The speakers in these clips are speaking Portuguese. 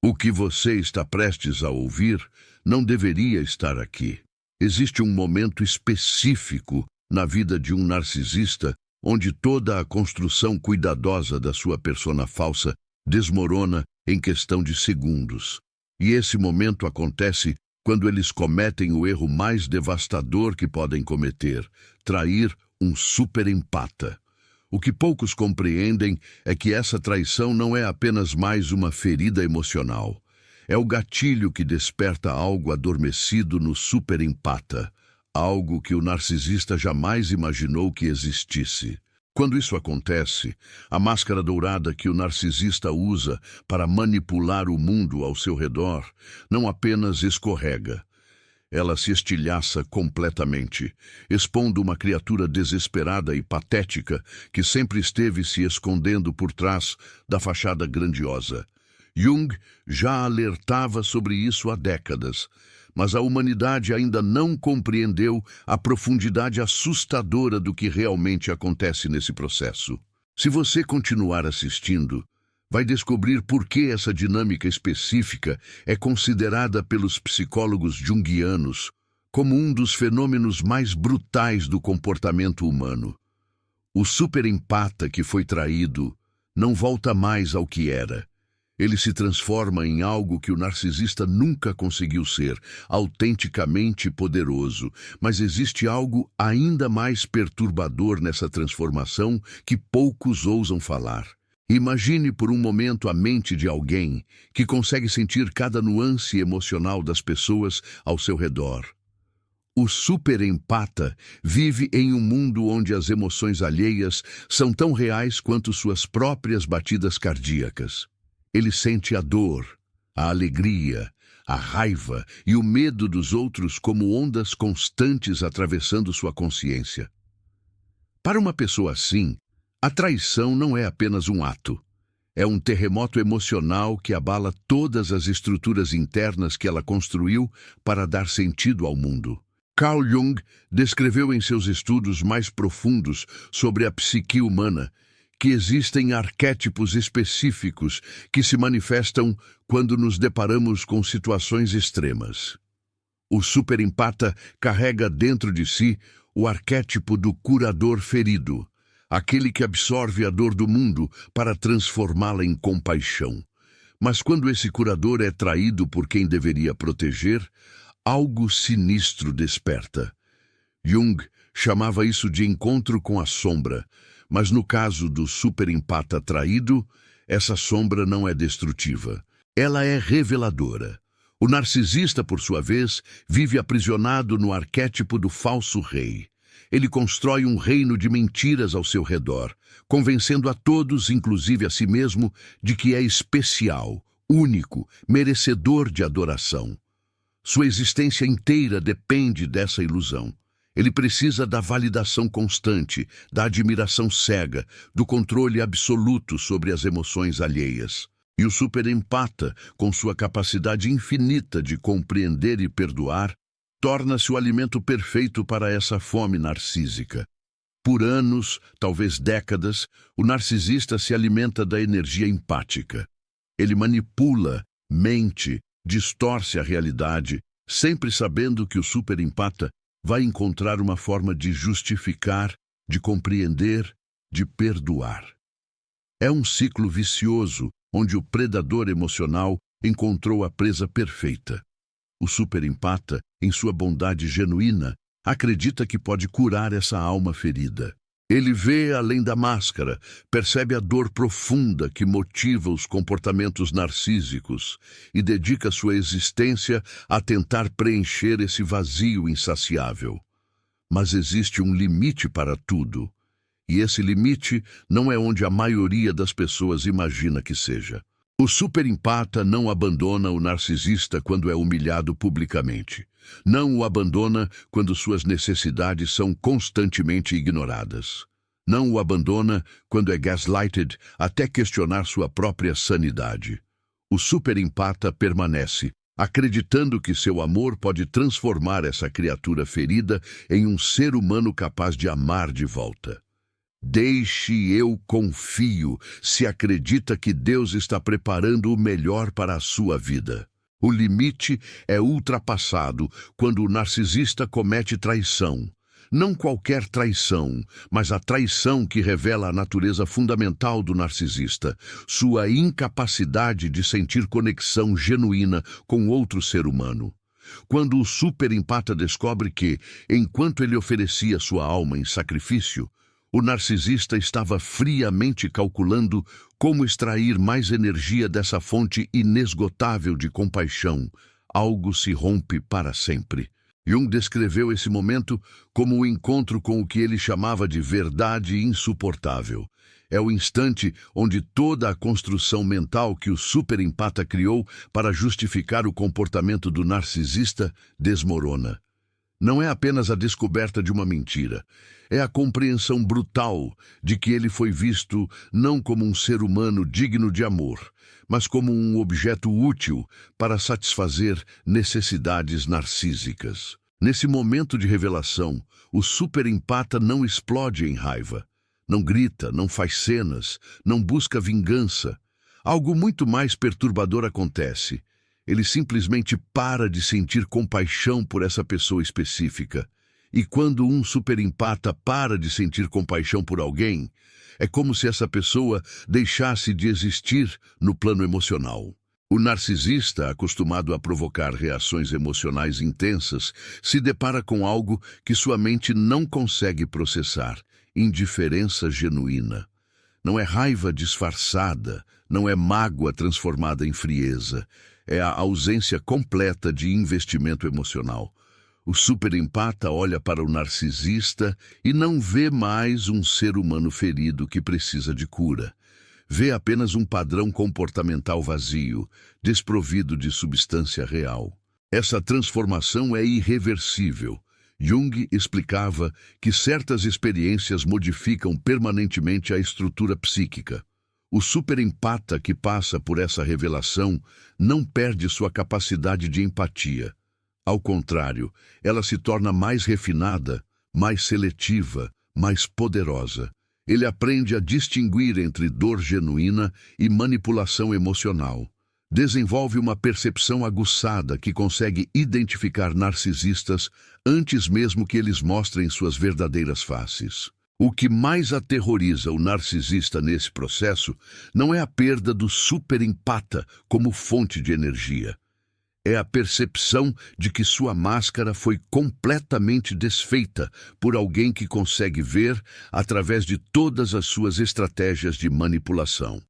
O que você está prestes a ouvir não deveria estar aqui. Existe um momento específico na vida de um narcisista onde toda a construção cuidadosa da sua persona falsa desmorona em questão de segundos. E esse momento acontece quando eles cometem o erro mais devastador que podem cometer: trair um superempata. O que poucos compreendem é que essa traição não é apenas mais uma ferida emocional. É o gatilho que desperta algo adormecido no superempata, algo que o narcisista jamais imaginou que existisse. Quando isso acontece, a máscara dourada que o narcisista usa para manipular o mundo ao seu redor não apenas escorrega. Ela se estilhaça completamente, expondo uma criatura desesperada e patética que sempre esteve se escondendo por trás da fachada grandiosa. Jung já alertava sobre isso há décadas, mas a humanidade ainda não compreendeu a profundidade assustadora do que realmente acontece nesse processo. Se você continuar assistindo, vai descobrir por que essa dinâmica específica é considerada pelos psicólogos junguianos como um dos fenômenos mais brutais do comportamento humano. O superempata que foi traído não volta mais ao que era. Ele se transforma em algo que o narcisista nunca conseguiu ser, autenticamente poderoso. Mas existe algo ainda mais perturbador nessa transformação que poucos ousam falar. Imagine por um momento a mente de alguém que consegue sentir cada nuance emocional das pessoas ao seu redor. O superempata vive em um mundo onde as emoções alheias são tão reais quanto suas próprias batidas cardíacas. Ele sente a dor, a alegria, a raiva e o medo dos outros como ondas constantes atravessando sua consciência. Para uma pessoa assim, a traição não é apenas um ato. É um terremoto emocional que abala todas as estruturas internas que ela construiu para dar sentido ao mundo. Carl Jung descreveu em seus estudos mais profundos sobre a psique humana que existem arquétipos específicos que se manifestam quando nos deparamos com situações extremas. O superempata carrega dentro de si o arquétipo do curador ferido, aquele que absorve a dor do mundo para transformá-la em compaixão. Mas quando esse curador é traído por quem deveria proteger, algo sinistro desperta. Jung chamava isso de encontro com a sombra, mas no caso do superempata traído, essa sombra não é destrutiva. Ela é reveladora. O narcisista, por sua vez, vive aprisionado no arquétipo do falso rei. Ele constrói um reino de mentiras ao seu redor, convencendo a todos, inclusive a si mesmo, de que é especial, único, merecedor de adoração. Sua existência inteira depende dessa ilusão. Ele precisa da validação constante, da admiração cega, do controle absoluto sobre as emoções alheias. E o superempata, com sua capacidade infinita de compreender e perdoar, torna-se o alimento perfeito para essa fome narcísica. Por anos, talvez décadas, o narcisista se alimenta da energia empática. Ele manipula, mente, distorce a realidade, sempre sabendo que o superempata vai encontrar uma forma de justificar, de compreender, de perdoar. É um ciclo vicioso, onde o predador emocional encontrou a presa perfeita. O superempata, em sua bondade genuína, acredita que pode curar essa alma ferida. Ele vê além da máscara, percebe a dor profunda que motiva os comportamentos narcísicos e dedica sua existência a tentar preencher esse vazio insaciável. Mas existe um limite para tudo, e esse limite não é onde a maioria das pessoas imagina que seja. O superempata não abandona o narcisista quando é humilhado publicamente. Não o abandona quando suas necessidades são constantemente ignoradas. Não o abandona quando é gaslighted até questionar sua própria sanidade. O superempata permanece, acreditando que seu amor pode transformar essa criatura ferida em um ser humano capaz de amar de volta. Deixe eu confio se acredita que Deus está preparando o melhor para a sua vida. O limite é ultrapassado quando o narcisista comete traição. Não qualquer traição, mas a traição que revela a natureza fundamental do narcisista, sua incapacidade de sentir conexão genuína com outro ser humano. Quando o superempata descobre que, enquanto ele oferecia sua alma em sacrifício, o narcisista estava friamente calculando como extrair mais energia dessa fonte inesgotável de compaixão, algo se rompe para sempre. Jung descreveu esse momento como o encontro com o que ele chamava de verdade insuportável. É o instante onde toda a construção mental que o superempata criou para justificar o comportamento do narcisista desmorona. Não é apenas a descoberta de uma mentira, é a compreensão brutal de que ele foi visto não como um ser humano digno de amor, mas como um objeto útil para satisfazer necessidades narcísicas. Nesse momento de revelação, o superempata não explode em raiva, não grita, não faz cenas, não busca vingança. Algo muito mais perturbador acontece. Ele simplesmente para de sentir compaixão por essa pessoa específica. E quando um superempata para de sentir compaixão por alguém, é como se essa pessoa deixasse de existir no plano emocional. O narcisista, acostumado a provocar reações emocionais intensas, se depara com algo que sua mente não consegue processar: indiferença genuína. Não é raiva disfarçada, não é mágoa transformada em frieza. É a ausência completa de investimento emocional. O superempata olha para o narcisista e não vê mais um ser humano ferido que precisa de cura. Vê apenas um padrão comportamental vazio, desprovido de substância real. Essa transformação é irreversível. Jung explicava que certas experiências modificam permanentemente a estrutura psíquica. O superempata que passa por essa revelação não perde sua capacidade de empatia. Ao contrário, ela se torna mais refinada, mais seletiva, mais poderosa. Ele aprende a distinguir entre dor genuína e manipulação emocional. Desenvolve uma percepção aguçada que consegue identificar narcisistas antes mesmo que eles mostrem suas verdadeiras faces. O que mais aterroriza o narcisista nesse processo não é a perda do superempata como fonte de energia. É a percepção de que sua máscara foi completamente desfeita por alguém que consegue ver através de todas as suas estratégias de manipulação.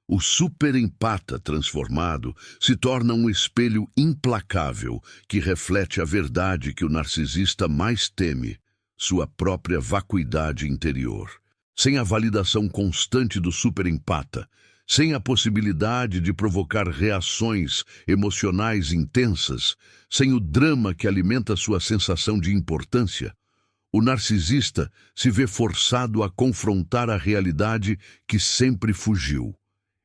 O superempata transformado se torna um espelho implacável que reflete a verdade que o narcisista mais teme: sua própria vacuidade interior. Sem a validação constante do superempata, sem a possibilidade de provocar reações emocionais intensas, sem o drama que alimenta sua sensação de importância, o narcisista se vê forçado a confrontar a realidade que sempre fugiu.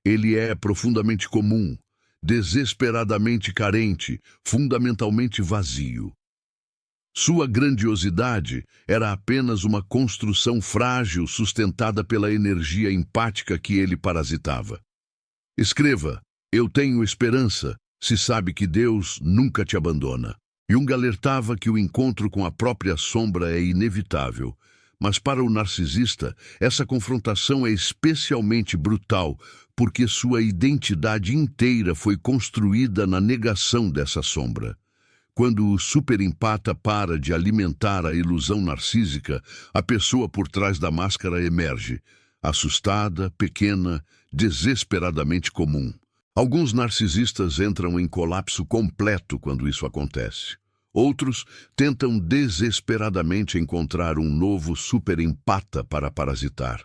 Ele é profundamente comum, desesperadamente carente, fundamentalmente vazio. Sua grandiosidade era apenas uma construção frágil sustentada pela energia empática que ele parasitava. Escreva: eu tenho esperança, se sabe que Deus nunca te abandona. Jung alertava que o encontro com a própria sombra é inevitável, mas para o narcisista, essa confrontação é especialmente brutal, porque sua identidade inteira foi construída na negação dessa sombra. Quando o superempata para de alimentar a ilusão narcísica, a pessoa por trás da máscara emerge, assustada, pequena, desesperadamente comum. Alguns narcisistas entram em colapso completo quando isso acontece. Outros tentam desesperadamente encontrar um novo superempata para parasitar.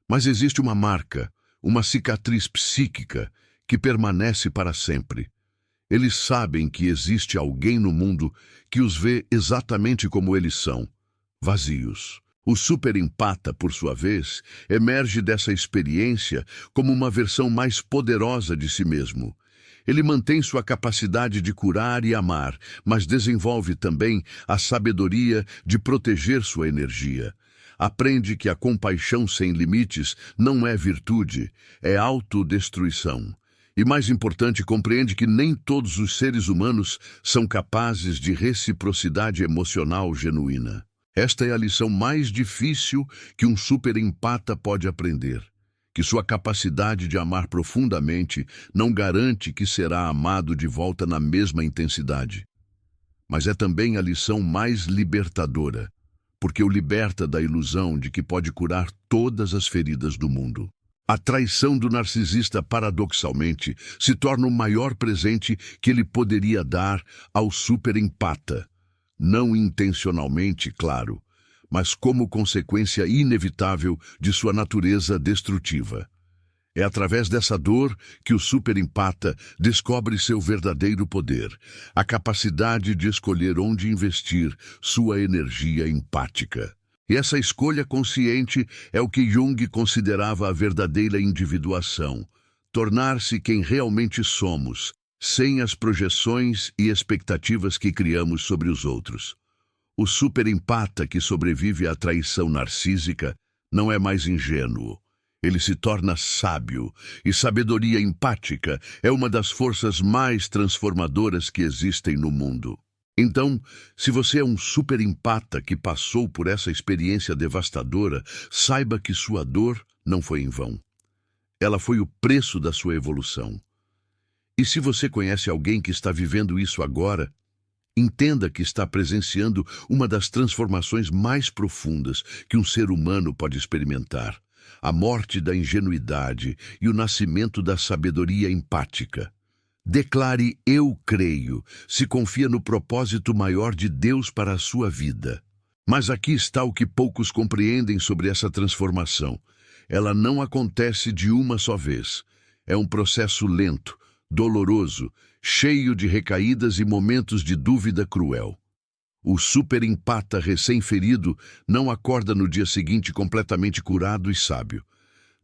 Mas existe uma marca, uma cicatriz psíquica que permanece para sempre. Eles sabem que existe alguém no mundo que os vê exatamente como eles são, vazios. O superempata, por sua vez, emerge dessa experiência como uma versão mais poderosa de si mesmo. Ele mantém sua capacidade de curar e amar, mas desenvolve também a sabedoria de proteger sua energia. Aprende que a compaixão sem limites não é virtude, é autodestruição. E mais importante, compreende que nem todos os seres humanos são capazes de reciprocidade emocional genuína. Esta é a lição mais difícil que um superempata pode aprender. Que sua capacidade de amar profundamente não garante que será amado de volta na mesma intensidade. Mas é também a lição mais libertadora, porque o liberta da ilusão de que pode curar todas as feridas do mundo. A traição do narcisista, paradoxalmente, se torna o maior presente que ele poderia dar ao superempata. Não intencionalmente, claro, mas como consequência inevitável de sua natureza destrutiva. É através dessa dor que o superempata descobre seu verdadeiro poder, a capacidade de escolher onde investir sua energia empática. E essa escolha consciente é o que Jung considerava a verdadeira individuação, tornar-se quem realmente somos, sem as projeções e expectativas que criamos sobre os outros. O superempata que sobrevive à traição narcísica não é mais ingênuo. Ele se torna sábio, e sabedoria empática é uma das forças mais transformadoras que existem no mundo. Então, se você é um superempata que passou por essa experiência devastadora, saiba que sua dor não foi em vão. Ela foi o preço da sua evolução. E se você conhece alguém que está vivendo isso agora, entenda que está presenciando uma das transformações mais profundas que um ser humano pode experimentar: a morte da ingenuidade e o nascimento da sabedoria empática. Declare "eu creio", se confia no propósito maior de Deus para a sua vida. Mas aqui está o que poucos compreendem sobre essa transformação. Ela não acontece de uma só vez. É um processo lento, doloroso, cheio de recaídas e momentos de dúvida cruel. O superempata recém-ferido não acorda no dia seguinte completamente curado e sábio.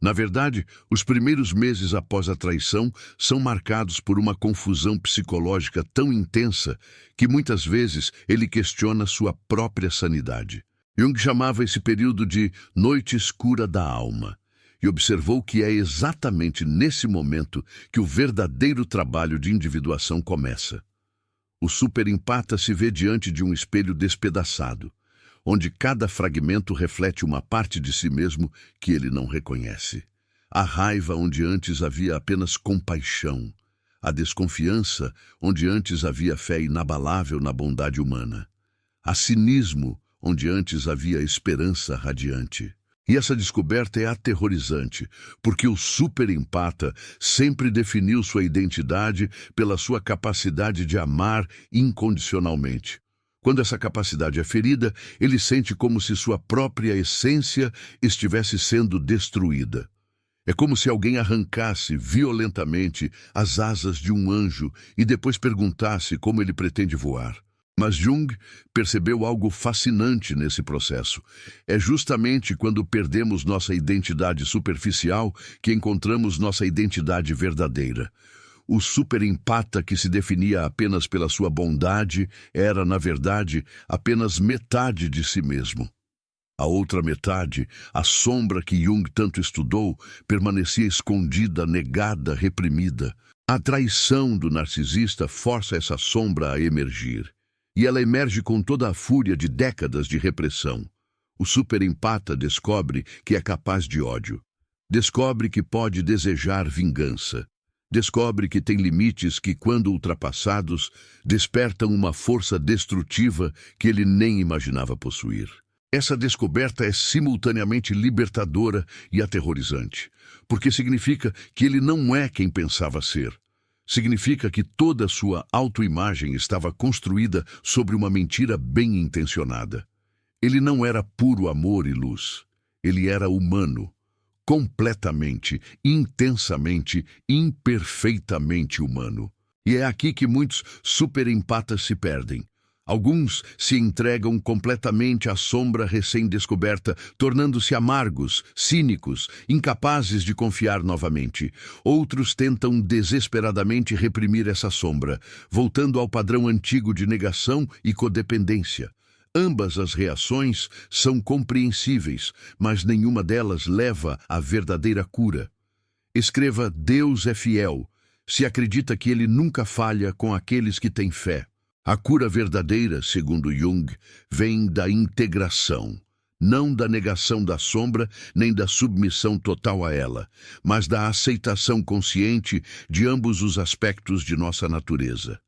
Na verdade, os primeiros meses após a traição são marcados por uma confusão psicológica tão intensa que muitas vezes ele questiona sua própria sanidade. Jung chamava esse período de noite escura da alma e observou que é exatamente nesse momento que o verdadeiro trabalho de individuação começa. O superempata se vê diante de um espelho despedaçado, onde cada fragmento reflete uma parte de si mesmo que ele não reconhece. A raiva onde antes havia apenas compaixão, a desconfiança onde antes havia fé inabalável na bondade humana, a cinismo onde antes havia esperança radiante. E essa descoberta é aterrorizante, porque o superempata sempre definiu sua identidade pela sua capacidade de amar incondicionalmente. Quando essa capacidade é ferida, ele sente como se sua própria essência estivesse sendo destruída. É como se alguém arrancasse violentamente as asas de um anjo e depois perguntasse como ele pretende voar. Mas Jung percebeu algo fascinante nesse processo. É justamente quando perdemos nossa identidade superficial que encontramos nossa identidade verdadeira. O superempata que se definia apenas pela sua bondade era, na verdade, apenas metade de si mesmo. A outra metade, a sombra que Jung tanto estudou, permanecia escondida, negada, reprimida. A traição do narcisista força essa sombra a emergir. E ela emerge com toda a fúria de décadas de repressão. O superempata descobre que é capaz de ódio. Descobre que pode desejar vingança. Descobre que tem limites que, quando ultrapassados, despertam uma força destrutiva que ele nem imaginava possuir. Essa descoberta é simultaneamente libertadora e aterrorizante, porque significa que ele não é quem pensava ser. Significa que toda a sua autoimagem estava construída sobre uma mentira bem intencionada. Ele não era puro amor e luz. Ele era humano. Completamente, intensamente, imperfeitamente humano. E é aqui que muitos superempatas se perdem. Alguns se entregam completamente à sombra recém-descoberta, tornando-se amargos, cínicos, incapazes de confiar novamente. Outros tentam desesperadamente reprimir essa sombra, voltando ao padrão antigo de negação e codependência. Ambas as reações são compreensíveis, mas nenhuma delas leva à verdadeira cura. Escreva: Deus é fiel, se acredita que ele nunca falha com aqueles que têm fé. A cura verdadeira, segundo Jung, vem da integração, não da negação da sombra nem da submissão total a ela, mas da aceitação consciente de ambos os aspectos de nossa natureza.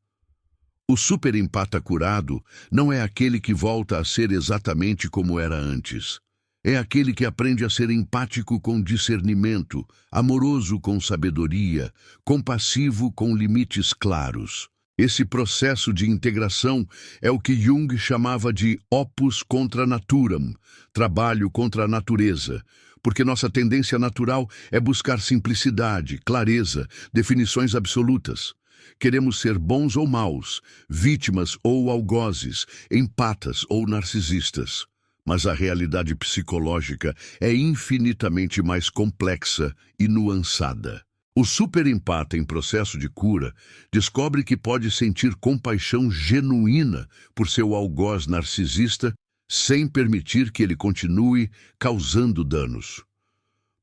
O superempata curado não é aquele que volta a ser exatamente como era antes. É aquele que aprende a ser empático com discernimento, amoroso com sabedoria, compassivo com limites claros. Esse processo de integração é o que Jung chamava de opus contra naturam, trabalho contra a natureza, porque nossa tendência natural é buscar simplicidade, clareza, definições absolutas. Queremos ser bons ou maus, vítimas ou algozes, empatas ou narcisistas. Mas a realidade psicológica é infinitamente mais complexa e nuançada. O superempata em processo de cura descobre que pode sentir compaixão genuína por seu algoz narcisista sem permitir que ele continue causando danos.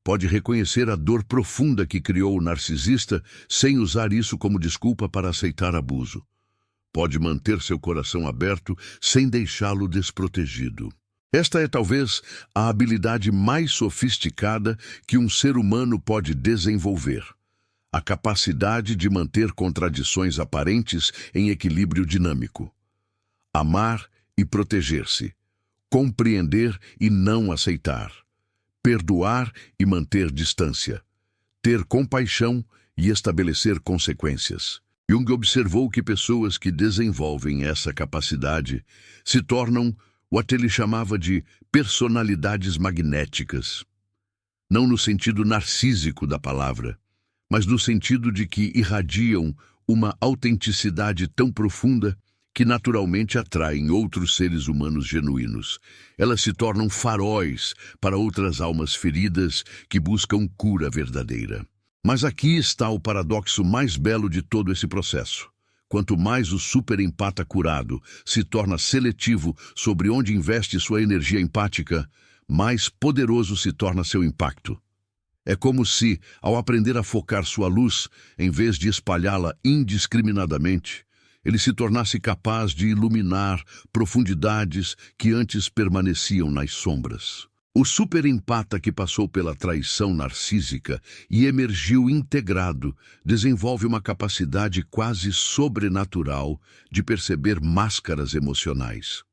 Pode reconhecer a dor profunda que criou o narcisista sem usar isso como desculpa para aceitar abuso. Pode manter seu coração aberto sem deixá-lo desprotegido. Esta é talvez a habilidade mais sofisticada que um ser humano pode desenvolver. A capacidade de manter contradições aparentes em equilíbrio dinâmico. Amar e proteger-se. Compreender e não aceitar. Perdoar e manter distância. Ter compaixão e estabelecer consequências. Jung observou que pessoas que desenvolvem essa capacidade se tornam o que ele chamava de personalidades magnéticas. Não no sentido narcísico da palavra, mas no sentido de que irradiam uma autenticidade tão profunda que naturalmente atraem outros seres humanos genuínos. Elas se tornam faróis para outras almas feridas que buscam cura verdadeira. Mas aqui está o paradoxo mais belo de todo esse processo. Quanto mais o superempata curado se torna seletivo sobre onde investe sua energia empática, mais poderoso se torna seu impacto. É como se, ao aprender a focar sua luz, em vez de espalhá-la indiscriminadamente, ele se tornasse capaz de iluminar profundidades que antes permaneciam nas sombras. O superempata que passou pela traição narcísica e emergiu integrado desenvolve uma capacidade quase sobrenatural de perceber máscaras emocionais.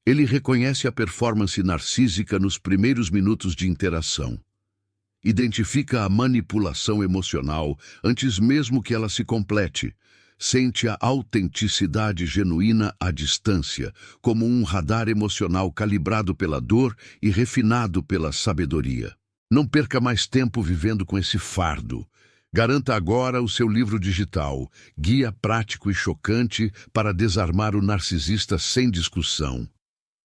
Ele reconhece a performance narcísica nos primeiros minutos de interação. Identifica a manipulação emocional antes mesmo que ela se complete. Sente a autenticidade genuína à distância, como um radar emocional calibrado pela dor e refinado pela sabedoria. Não perca mais tempo vivendo com esse fardo. Garanta agora o seu livro digital, Guia Prático e Chocante para Desarmar o Narcisista Sem Discussão.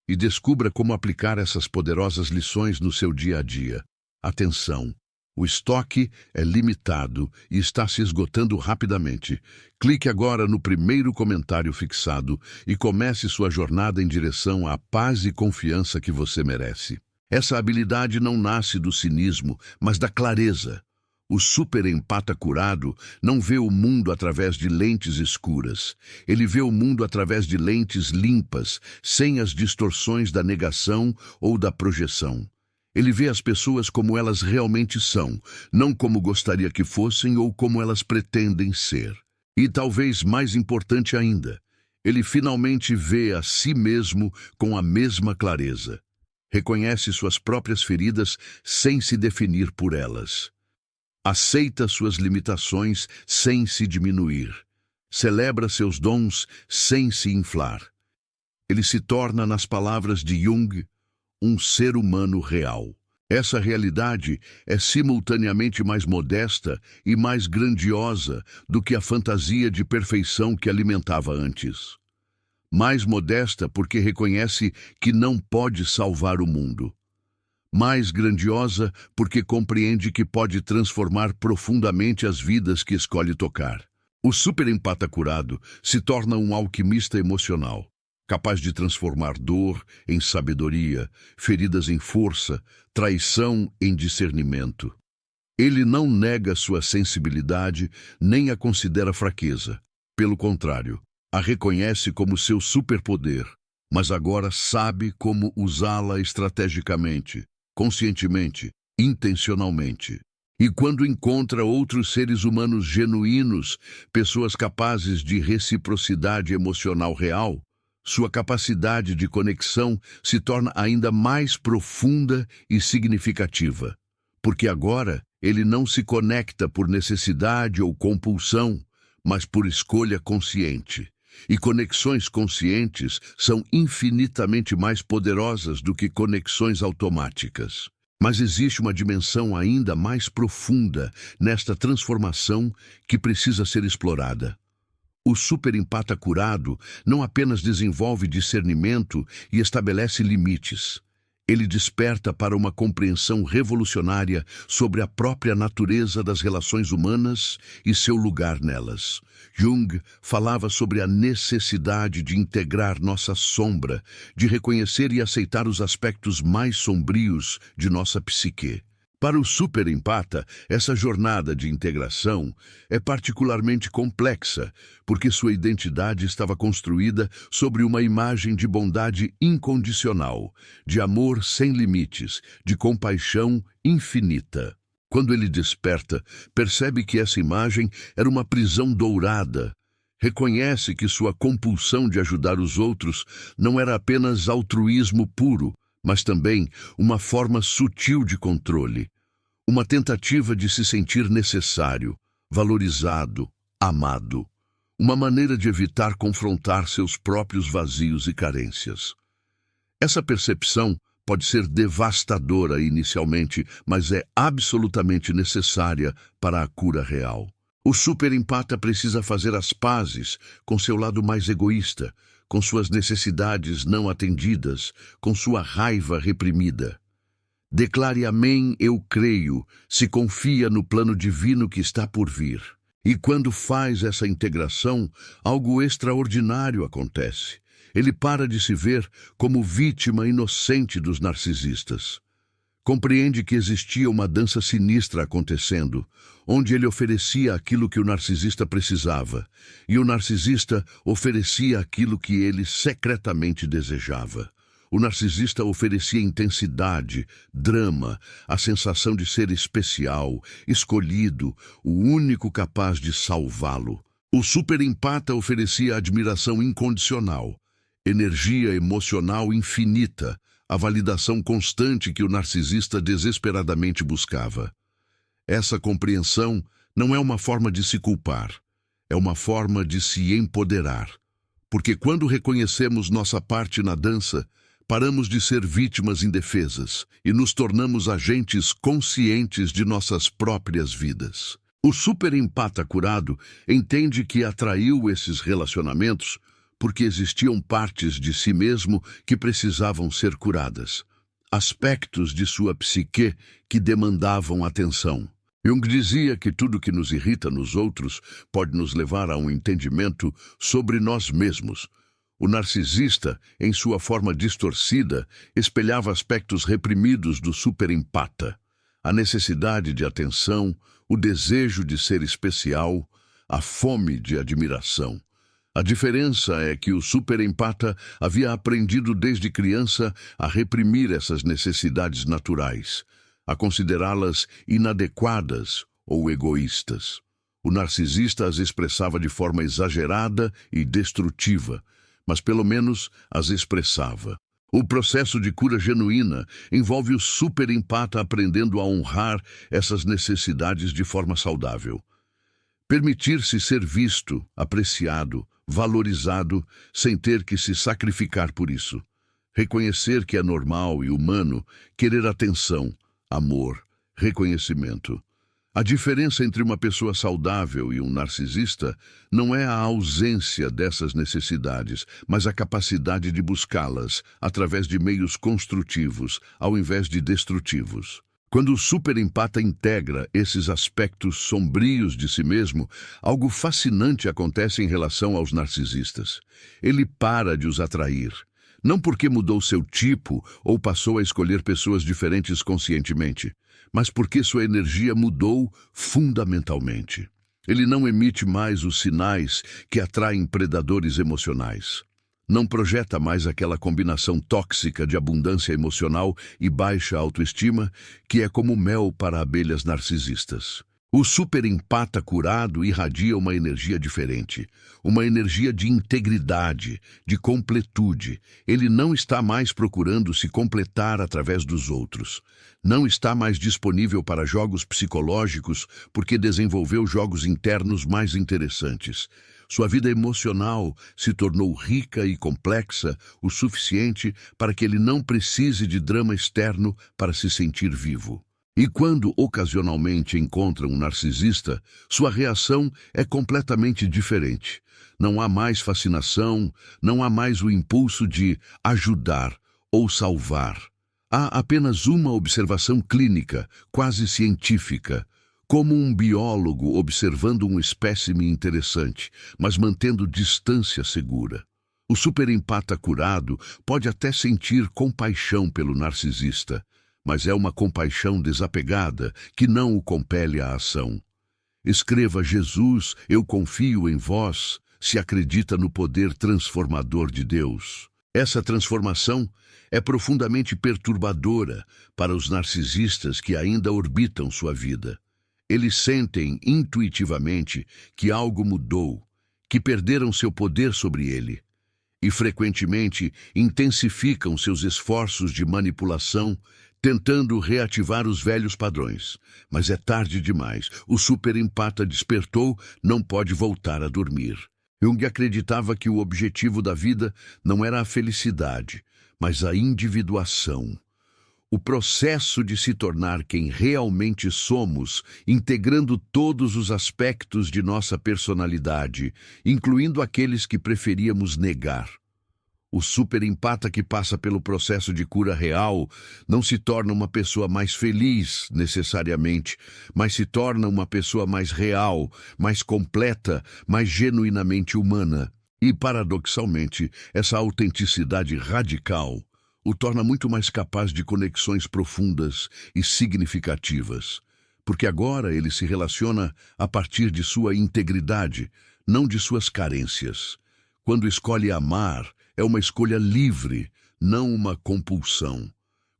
E descubra como aplicar essas poderosas lições no seu dia a dia. Atenção! O estoque é limitado e está se esgotando rapidamente. Clique agora no primeiro comentário fixado e comece sua jornada em direção à paz e confiança que você merece. Essa habilidade não nasce do cinismo, mas da clareza. O superempata curado não vê o mundo através de lentes escuras. Ele vê o mundo através de lentes limpas, sem as distorções da negação ou da projeção. Ele vê as pessoas como elas realmente são, não como gostaria que fossem ou como elas pretendem ser. E talvez mais importante ainda, ele finalmente vê a si mesmo com a mesma clareza. Reconhece suas próprias feridas sem se definir por elas. Aceita suas limitações sem se diminuir. Celebra seus dons sem se inflar. Ele se torna, nas palavras de Jung, um ser humano real. Essa realidade é simultaneamente mais modesta e mais grandiosa do que a fantasia de perfeição que alimentava antes. Mais modesta porque reconhece que não pode salvar o mundo. Mais grandiosa porque compreende que pode transformar profundamente as vidas que escolhe tocar. O superempata curado se torna um alquimista emocional. capaz de transformar dor em sabedoria, feridas em força, traição em discernimento. Ele não nega sua sensibilidade nem a considera fraqueza. Pelo contrário, a reconhece como seu superpoder, mas agora sabe como usá-la estrategicamente, conscientemente, intencionalmente. E quando encontra outros seres humanos genuínos, pessoas capazes de reciprocidade emocional real, sua capacidade de conexão se torna ainda mais profunda e significativa. Porque agora ele não se conecta por necessidade ou compulsão, mas por escolha consciente. E conexões conscientes são infinitamente mais poderosas do que conexões automáticas. Mas existe uma dimensão ainda mais profunda nesta transformação que precisa ser explorada. O superempata curado não apenas desenvolve discernimento e estabelece limites. Ele desperta para uma compreensão revolucionária sobre a própria natureza das relações humanas e seu lugar nelas. Jung falava sobre a necessidade de integrar nossa sombra, de reconhecer e aceitar os aspectos mais sombrios de nossa psique. Para o superempata, essa jornada de integração é particularmente complexa, porque sua identidade estava construída sobre uma imagem de bondade incondicional, de amor sem limites, de compaixão infinita. Quando ele desperta, percebe que essa imagem era uma prisão dourada. Reconhece que sua compulsão de ajudar os outros não era apenas altruísmo puro, mas também uma forma sutil de controle. Uma tentativa de se sentir necessário, valorizado, amado. Uma maneira de evitar confrontar seus próprios vazios e carências. Essa percepção pode ser devastadora inicialmente, mas é absolutamente necessária para a cura real. O superempata precisa fazer as pazes com seu lado mais egoísta, com suas necessidades não atendidas, com sua raiva reprimida. Declare amém, eu creio, se confia no plano divino que está por vir. E quando faz essa integração, algo extraordinário acontece. Ele para de se ver como vítima inocente dos narcisistas. Compreende que existia uma dança sinistra acontecendo, onde ele oferecia aquilo que o narcisista precisava, e o narcisista oferecia aquilo que ele secretamente desejava. O narcisista oferecia intensidade, drama, a sensação de ser especial, escolhido, o único capaz de salvá-lo. O superempata oferecia admiração incondicional, energia emocional infinita, a validação constante que o narcisista desesperadamente buscava. Essa compreensão não é uma forma de se culpar, é uma forma de se empoderar. Porque quando reconhecemos nossa parte na dança, paramos de ser vítimas indefesas e nos tornamos agentes conscientes de nossas próprias vidas. O superempata curado entende que atraiu esses relacionamentos porque existiam partes de si mesmo que precisavam ser curadas, aspectos de sua psique que demandavam atenção. Jung dizia que tudo que nos irrita nos outros pode nos levar a um entendimento sobre nós mesmos. O narcisista, em sua forma distorcida, espelhava aspectos reprimidos do superempata, a necessidade de atenção, o desejo de ser especial, a fome de admiração. A diferença é que o superempata havia aprendido desde criança a reprimir essas necessidades naturais, a considerá-las inadequadas ou egoístas. O narcisista as expressava de forma exagerada e destrutiva, mas pelo menos as expressava. O processo de cura genuína envolve o superempata aprendendo a honrar essas necessidades de forma saudável. Permitir-se ser visto, apreciado, valorizado, sem ter que se sacrificar por isso. Reconhecer que é normal e humano querer atenção, amor, reconhecimento. A diferença entre uma pessoa saudável e um narcisista não é a ausência dessas necessidades, mas a capacidade de buscá-las através de meios construtivos, ao invés de destrutivos. Quando o superempata integra esses aspectos sombrios de si mesmo, algo fascinante acontece em relação aos narcisistas. Ele para de os atrair. Não porque mudou seu tipo ou passou a escolher pessoas diferentes conscientemente, mas porque sua energia mudou fundamentalmente. Ele não emite mais os sinais que atraem predadores emocionais. Não projeta mais aquela combinação tóxica de abundância emocional e baixa autoestima que é como mel para abelhas narcisistas. O superempata curado irradia uma energia diferente, uma energia de integridade, de completude. Ele não está mais procurando se completar através dos outros. Não está mais disponível para jogos psicológicos porque desenvolveu jogos internos mais interessantes. Sua vida emocional se tornou rica e complexa o suficiente para que ele não precise de drama externo para se sentir vivo. E quando ocasionalmente encontra um narcisista, sua reação é completamente diferente. Não há mais fascinação, não há mais o impulso de ajudar ou salvar. Há apenas uma observação clínica, quase científica, como um biólogo observando um espécime interessante, mas mantendo distância segura. O superempata curado pode até sentir compaixão pelo narcisista, mas é uma compaixão desapegada que não o compele à ação. Escreva: Jesus, eu confio em vós, se acredita no poder transformador de Deus. Essa transformação é profundamente perturbadora para os narcisistas que ainda orbitam sua vida. Eles sentem intuitivamente que algo mudou, que perderam seu poder sobre ele, e frequentemente intensificam seus esforços de manipulação, tentando reativar os velhos padrões. Mas é tarde demais. O superempata despertou, não pode voltar a dormir. Jung acreditava que o objetivo da vida não era a felicidade, mas a individuação. O processo de se tornar quem realmente somos, integrando todos os aspectos de nossa personalidade, incluindo aqueles que preferíamos negar. O superempata que passa pelo processo de cura real não se torna uma pessoa mais feliz, necessariamente, mas se torna uma pessoa mais real, mais completa, mais genuinamente humana. E, paradoxalmente, essa autenticidade radical o torna muito mais capaz de conexões profundas e significativas, porque agora ele se relaciona a partir de sua integridade, não de suas carências. Quando escolhe amar, é uma escolha livre, não uma compulsão.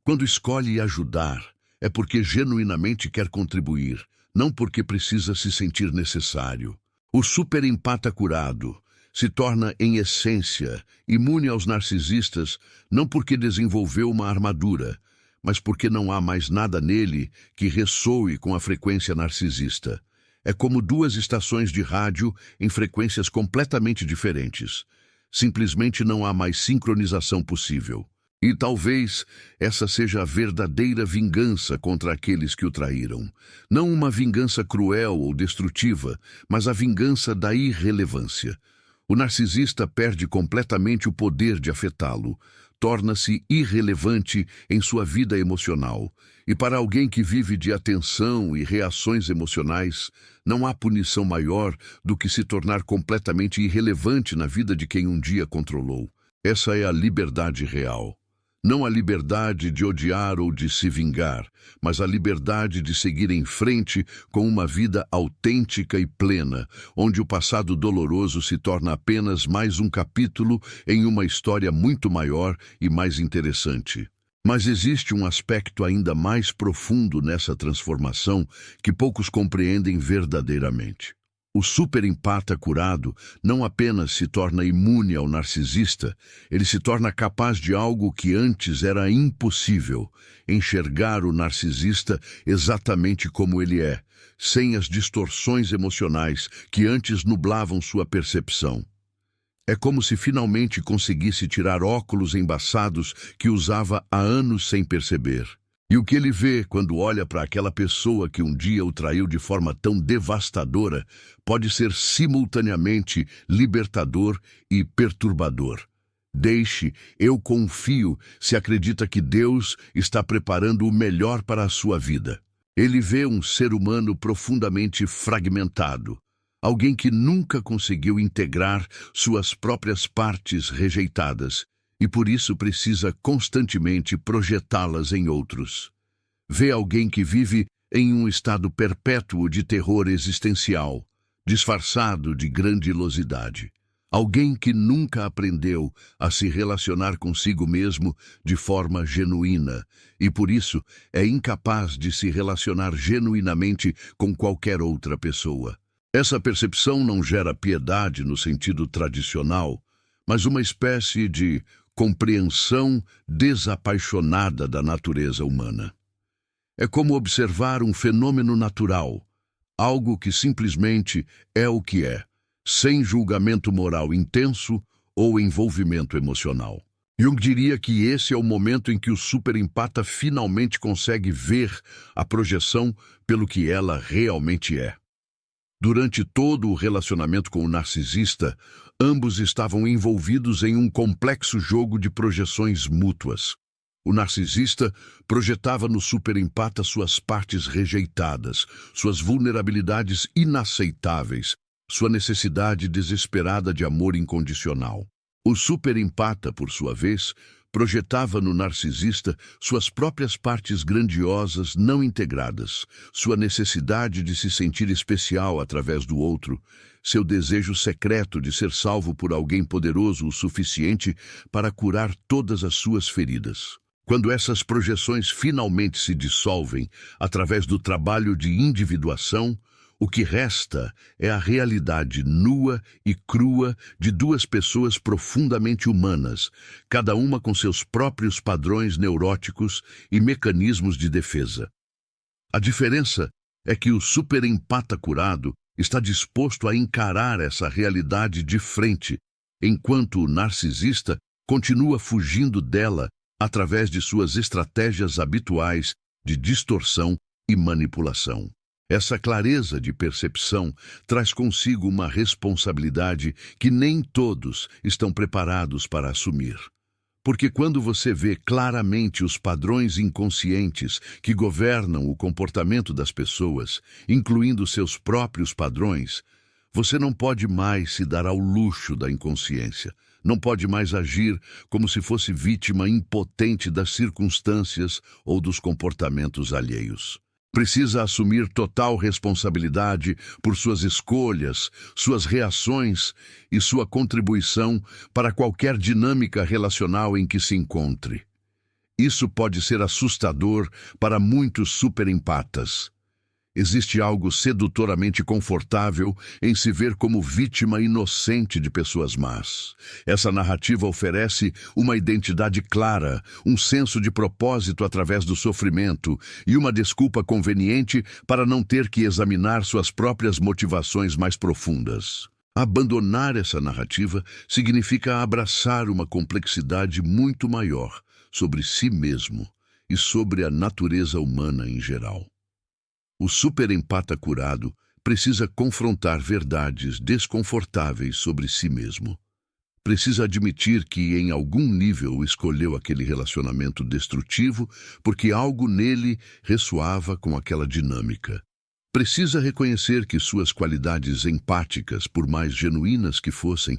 Quando escolhe ajudar, é porque genuinamente quer contribuir, não porque precisa se sentir necessário. O superempata curado se torna, em essência, imune aos narcisistas, não porque desenvolveu uma armadura, mas porque não há mais nada nele que ressoe com a frequência narcisista. É como duas estações de rádio em frequências completamente diferentes. Simplesmente não há mais sincronização possível. E talvez essa seja a verdadeira vingança contra aqueles que o traíram. Não uma vingança cruel ou destrutiva, mas a vingança da irrelevância. O narcisista perde completamente o poder de afetá-lo, torna-se irrelevante em sua vida emocional. E para alguém que vive de atenção e reações emocionais, não há punição maior do que se tornar completamente irrelevante na vida de quem um dia controlou. Essa é a liberdade real. Não a liberdade de odiar ou de se vingar, mas a liberdade de seguir em frente com uma vida autêntica e plena, onde o passado doloroso se torna apenas mais um capítulo em uma história muito maior e mais interessante. Mas existe um aspecto ainda mais profundo nessa transformação que poucos compreendem verdadeiramente. O superempata curado não apenas se torna imune ao narcisista, ele se torna capaz de algo que antes era impossível: enxergar o narcisista exatamente como ele é, sem as distorções emocionais que antes nublavam sua percepção. É como se finalmente conseguisse tirar óculos embaçados que usava há anos sem perceber. E o que ele vê quando olha para aquela pessoa que um dia o traiu de forma tão devastadora pode ser simultaneamente libertador e perturbador. Eu confio se acredita que Deus está preparando o melhor para a sua vida. Ele vê um ser humano profundamente fragmentado, alguém que nunca conseguiu integrar suas próprias partes rejeitadas e por isso precisa constantemente projetá-las em outros. Vê alguém que vive em um estado perpétuo de terror existencial, disfarçado de grandilosidade. Alguém que nunca aprendeu a se relacionar consigo mesmo de forma genuína e, por isso, é incapaz de se relacionar genuinamente com qualquer outra pessoa. Essa percepção não gera piedade no sentido tradicional, mas uma espécie de compreensão desapaixonada da natureza humana. É como observar um fenômeno natural, algo que simplesmente é o que é, sem julgamento moral intenso ou envolvimento emocional. Jung diria que esse é o momento em que o superempata finalmente consegue ver a projeção pelo que ela realmente é. Durante todo o relacionamento com o narcisista, ambos estavam envolvidos em um complexo jogo de projeções mútuas. O narcisista projetava no superempata suas partes rejeitadas, suas vulnerabilidades inaceitáveis, sua necessidade desesperada de amor incondicional. O superempata, por sua vez, projetava no narcisista suas próprias partes grandiosas não integradas, sua necessidade de se sentir especial através do outro, seu desejo secreto de ser salvo por alguém poderoso o suficiente para curar todas as suas feridas. Quando essas projeções finalmente se dissolvem através do trabalho de individuação, o que resta é a realidade nua e crua de duas pessoas profundamente humanas, cada uma com seus próprios padrões neuróticos e mecanismos de defesa. A diferença é que o superempata curado está disposto a encarar essa realidade de frente, enquanto o narcisista continua fugindo dela através de suas estratégias habituais de distorção e manipulação. Essa clareza de percepção traz consigo uma responsabilidade que nem todos estão preparados para assumir. Porque quando você vê claramente os padrões inconscientes que governam o comportamento das pessoas, incluindo seus próprios padrões, você não pode mais se dar ao luxo da inconsciência. Não pode mais agir como se fosse vítima impotente das circunstâncias ou dos comportamentos alheios. Precisa assumir total responsabilidade por suas escolhas, suas reações e sua contribuição para qualquer dinâmica relacional em que se encontre. Isso pode ser assustador para muitos superempatas. Existe algo sedutoramente confortável em se ver como vítima inocente de pessoas más. Essa narrativa oferece uma identidade clara, um senso de propósito através do sofrimento e uma desculpa conveniente para não ter que examinar suas próprias motivações mais profundas. Abandonar essa narrativa significa abraçar uma complexidade muito maior sobre si mesmo e sobre a natureza humana em geral. O superempata curado precisa confrontar verdades desconfortáveis sobre si mesmo. Precisa admitir que, em algum nível, escolheu aquele relacionamento destrutivo porque algo nele ressoava com aquela dinâmica. Precisa reconhecer que suas qualidades empáticas, por mais genuínas que fossem,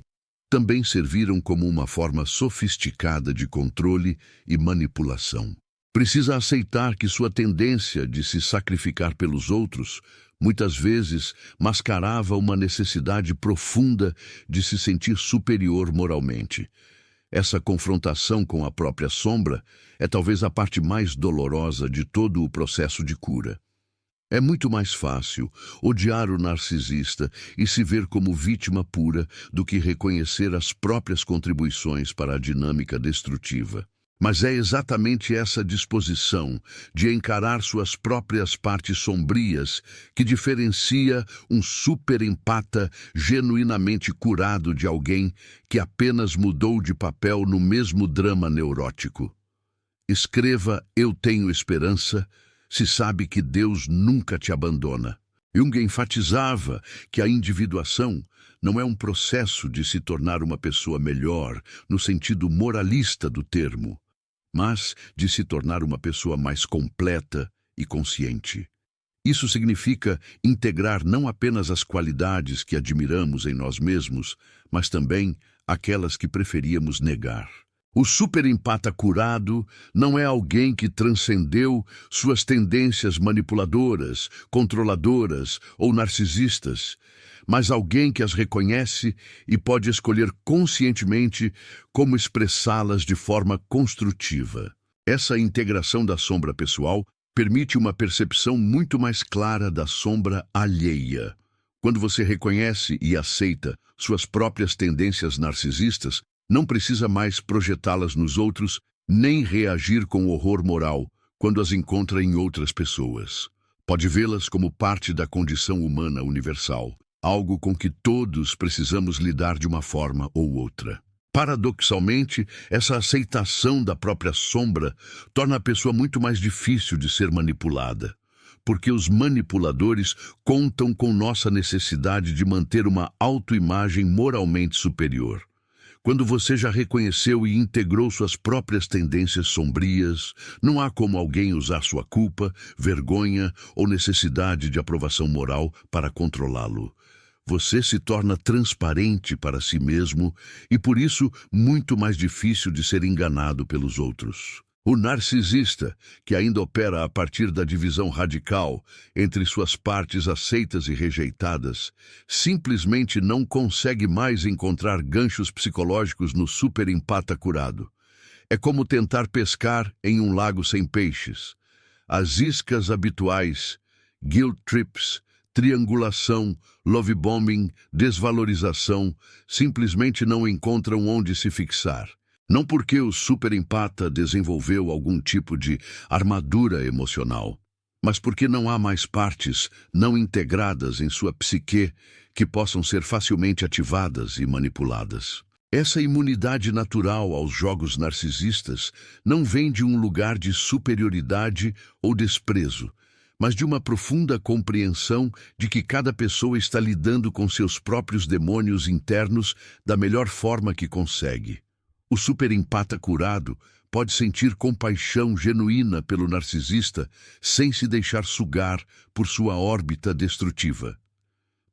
também serviram como uma forma sofisticada de controle e manipulação. Precisa aceitar que sua tendência de se sacrificar pelos outros muitas vezes mascarava uma necessidade profunda de se sentir superior moralmente. Essa confrontação com a própria sombra é talvez a parte mais dolorosa de todo o processo de cura. É muito mais fácil odiar o narcisista e se ver como vítima pura do que reconhecer as próprias contribuições para a dinâmica destrutiva. Mas é exatamente essa disposição de encarar suas próprias partes sombrias que diferencia um superempata genuinamente curado de alguém que apenas mudou de papel no mesmo drama neurótico. Escreva "Eu tenho esperança" se sabe que Deus nunca te abandona. Jung enfatizava que a individuação não é um processo de se tornar uma pessoa melhor, no sentido moralista do termo, mas de se tornar uma pessoa mais completa e consciente. Isso significa integrar não apenas as qualidades que admiramos em nós mesmos, mas também aquelas que preferíamos negar. O superempata curado não é alguém que transcendeu suas tendências manipuladoras, controladoras ou narcisistas, mas alguém que as reconhece e pode escolher conscientemente como expressá-las de forma construtiva. Essa integração da sombra pessoal permite uma percepção muito mais clara da sombra alheia. Quando você reconhece e aceita suas próprias tendências narcisistas, não precisa mais projetá-las nos outros, nem reagir com horror moral quando as encontra em outras pessoas. Pode vê-las como parte da condição humana universal, algo com que todos precisamos lidar de uma forma ou outra. Paradoxalmente, essa aceitação da própria sombra torna a pessoa muito mais difícil de ser manipulada, porque os manipuladores contam com nossa necessidade de manter uma autoimagem moralmente superior. Quando você já reconheceu e integrou suas próprias tendências sombrias, não há como alguém usar sua culpa, vergonha ou necessidade de aprovação moral para controlá-lo. Você se torna transparente para si mesmo e, por isso, muito mais difícil de ser enganado pelos outros. O narcisista, que ainda opera a partir da divisão radical entre suas partes aceitas e rejeitadas, simplesmente não consegue mais encontrar ganchos psicológicos no superempata curado. É como tentar pescar em um lago sem peixes. As iscas habituais, guilt trips, triangulação, love bombing, desvalorização, simplesmente não encontram onde se fixar. Não porque o superempata desenvolveu algum tipo de armadura emocional, mas porque não há mais partes não integradas em sua psique que possam ser facilmente ativadas e manipuladas. Essa imunidade natural aos jogos narcisistas não vem de um lugar de superioridade ou desprezo, mas de uma profunda compreensão de que cada pessoa está lidando com seus próprios demônios internos da melhor forma que consegue. O superempata curado pode sentir compaixão genuína pelo narcisista sem se deixar sugar por sua órbita destrutiva.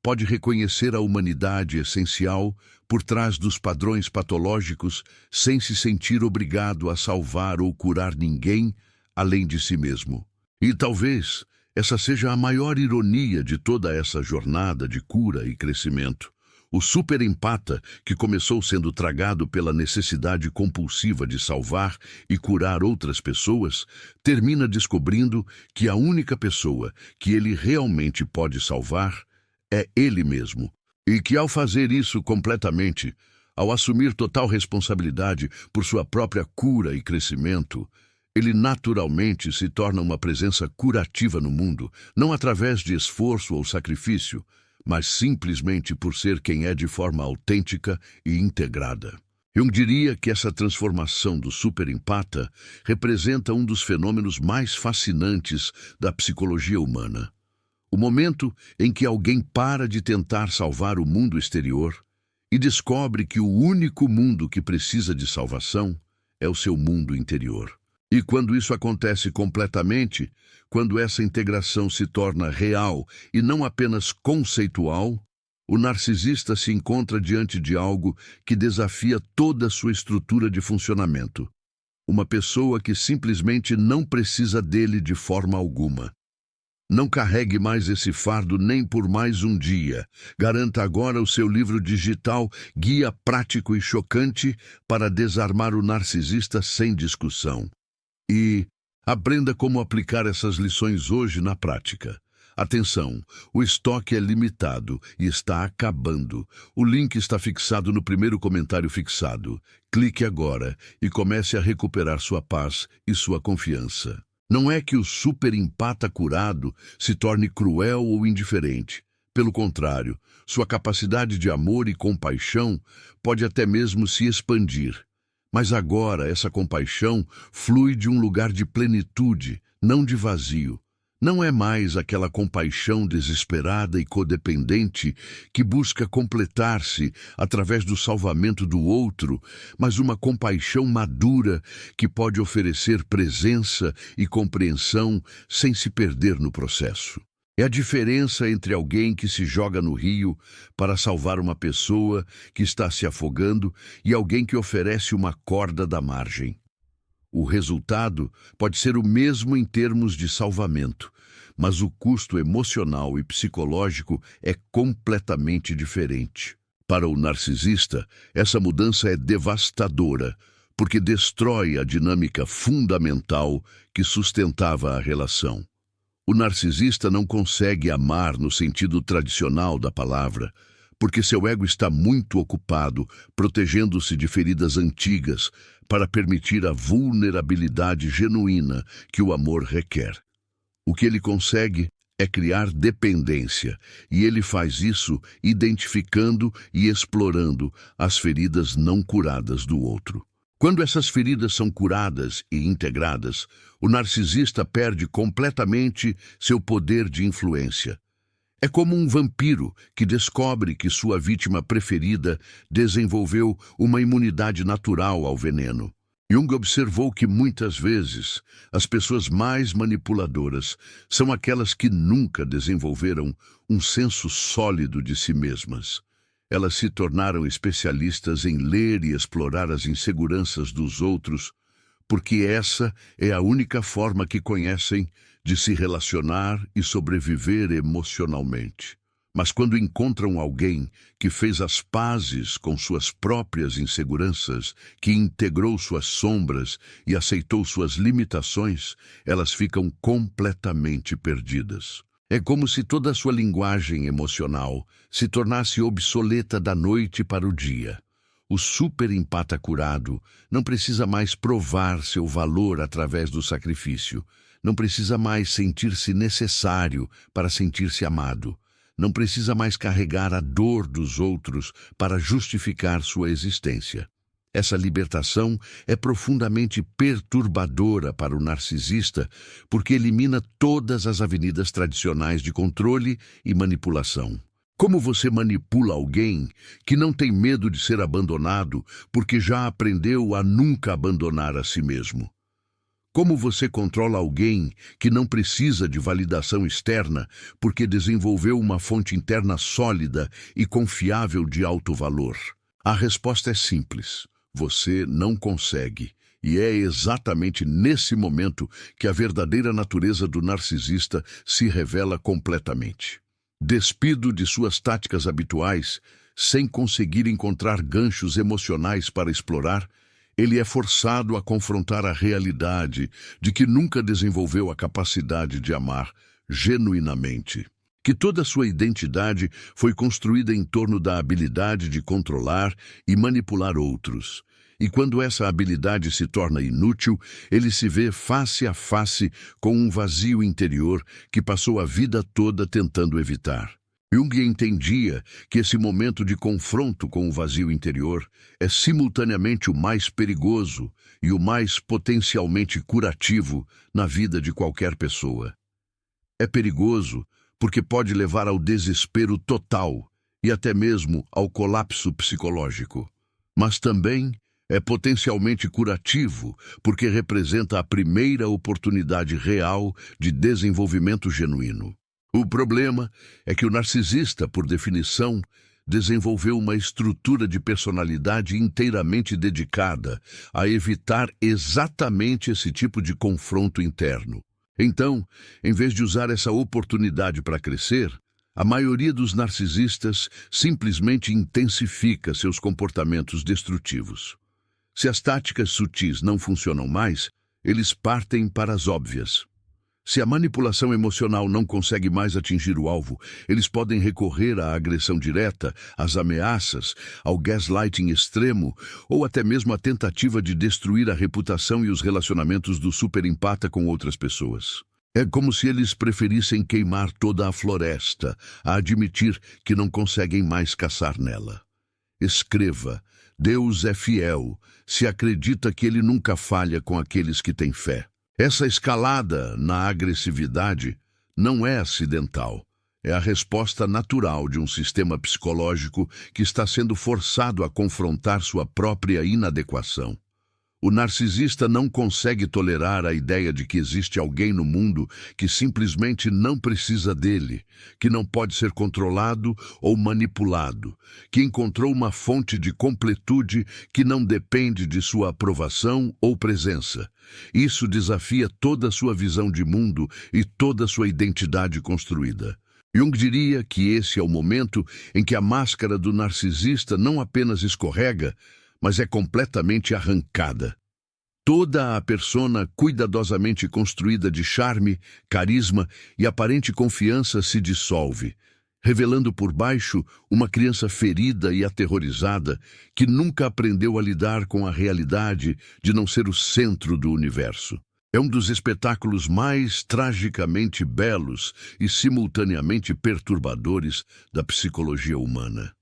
Pode reconhecer a humanidade essencial por trás dos padrões patológicos sem se sentir obrigado a salvar ou curar ninguém além de si mesmo. E talvez essa seja a maior ironia de toda essa jornada de cura e crescimento. O superempata, que começou sendo tragado pela necessidade compulsiva de salvar e curar outras pessoas, termina descobrindo que a única pessoa que ele realmente pode salvar é ele mesmo. E que ao fazer isso completamente, ao assumir total responsabilidade por sua própria cura e crescimento, ele naturalmente se torna uma presença curativa no mundo, não através de esforço ou sacrifício, mas simplesmente por ser quem é de forma autêntica e integrada. Eu diria que essa transformação do superempata representa um dos fenômenos mais fascinantes da psicologia humana. O momento em que alguém para de tentar salvar o mundo exterior e descobre que o único mundo que precisa de salvação é o seu mundo interior. E quando isso acontece completamente, quando essa integração se torna real e não apenas conceitual, o narcisista se encontra diante de algo que desafia toda a sua estrutura de funcionamento. Uma pessoa que simplesmente não precisa dele de forma alguma. Não carregue mais esse fardo nem por mais um dia. Garanta agora o seu livro digital Guia Prático e Chocante para Desarmar o Narcisista Sem Discussão. E aprenda como aplicar essas lições hoje na prática. Atenção, o estoque é limitado e está acabando. O link está fixado no primeiro comentário fixado. Clique agora e comece a recuperar sua paz e sua confiança. Não é que o superempata curado se torne cruel ou indiferente. Pelo contrário, sua capacidade de amor e compaixão pode até mesmo se expandir. Mas agora essa compaixão flui de um lugar de plenitude, não de vazio. Não é mais aquela compaixão desesperada e codependente que busca completar-se através do salvamento do outro, mas uma compaixão madura que pode oferecer presença e compreensão sem se perder no processo. É a diferença entre alguém que se joga no rio para salvar uma pessoa que está se afogando e alguém que oferece uma corda da margem. O resultado pode ser o mesmo em termos de salvamento, mas o custo emocional e psicológico é completamente diferente. Para o narcisista, essa mudança é devastadora, porque destrói a dinâmica fundamental que sustentava a relação. O narcisista não consegue amar no sentido tradicional da palavra, porque seu ego está muito ocupado protegendo-se de feridas antigas para permitir a vulnerabilidade genuína que o amor requer. O que ele consegue é criar dependência, e ele faz isso identificando e explorando as feridas não curadas do outro. Quando essas feridas são curadas e integradas, o narcisista perde completamente seu poder de influência. É como um vampiro que descobre que sua vítima preferida desenvolveu uma imunidade natural ao veneno. Jung observou que muitas vezes as pessoas mais manipuladoras são aquelas que nunca desenvolveram um senso sólido de si mesmas. Elas se tornaram especialistas em ler e explorar as inseguranças dos outros, porque essa é a única forma que conhecem de se relacionar e sobreviver emocionalmente. Mas quando encontram alguém que fez as pazes com suas próprias inseguranças, que integrou suas sombras e aceitou suas limitações, elas ficam completamente perdidas. É como se toda a sua linguagem emocional se tornasse obsoleta da noite para o dia. O superempata curado não precisa mais provar seu valor através do sacrifício. Não precisa mais sentir-se necessário para sentir-se amado. Não precisa mais carregar a dor dos outros para justificar sua existência. Essa libertação é profundamente perturbadora para o narcisista, porque elimina todas as avenidas tradicionais de controle e manipulação. Como você manipula alguém que não tem medo de ser abandonado porque já aprendeu a nunca abandonar a si mesmo? Como você controla alguém que não precisa de validação externa porque desenvolveu uma fonte interna sólida e confiável de alto valor? A resposta é simples: você não consegue. E é exatamente nesse momento que a verdadeira natureza do narcisista se revela completamente. Despido de suas táticas habituais, sem conseguir encontrar ganchos emocionais para explorar, ele é forçado a confrontar a realidade de que nunca desenvolveu a capacidade de amar genuinamente. Que toda sua identidade foi construída em torno da habilidade de controlar e manipular outros. E quando essa habilidade se torna inútil, ele se vê face a face com um vazio interior que passou a vida toda tentando evitar. Jung entendia que esse momento de confronto com o vazio interior é simultaneamente o mais perigoso e o mais potencialmente curativo na vida de qualquer pessoa. É perigoso porque pode levar ao desespero total e até mesmo ao colapso psicológico. Mas também é potencialmente curativo porque representa a primeira oportunidade real de desenvolvimento genuíno. O problema é que o narcisista, por definição, desenvolveu uma estrutura de personalidade inteiramente dedicada a evitar exatamente esse tipo de confronto interno. Então, em vez de usar essa oportunidade para crescer, a maioria dos narcisistas simplesmente intensifica seus comportamentos destrutivos. Se as táticas sutis não funcionam mais, eles partem para as óbvias. Se a manipulação emocional não consegue mais atingir o alvo, eles podem recorrer à agressão direta, às ameaças, ao gaslighting extremo ou até mesmo à tentativa de destruir a reputação e os relacionamentos do superempata com outras pessoas. É como se eles preferissem queimar toda a floresta a admitir que não conseguem mais caçar nela. Escreva: Deus é fiel, se acredita que ele nunca falha com aqueles que têm fé. Essa escalada na agressividade não é acidental. É a resposta natural de um sistema psicológico que está sendo forçado a confrontar sua própria inadequação. O narcisista não consegue tolerar a ideia de que existe alguém no mundo que simplesmente não precisa dele, que não pode ser controlado ou manipulado, que encontrou uma fonte de completude que não depende de sua aprovação ou presença. Isso desafia toda a sua visão de mundo e toda a sua identidade construída. Jung diria que esse é o momento em que a máscara do narcisista não apenas escorrega, mas é completamente arrancada. Toda a persona cuidadosamente construída de charme, carisma e aparente confiança se dissolve, revelando por baixo uma criança ferida e aterrorizada que nunca aprendeu a lidar com a realidade de não ser o centro do universo. É um dos espetáculos mais tragicamente belos e simultaneamente perturbadores da psicologia humana.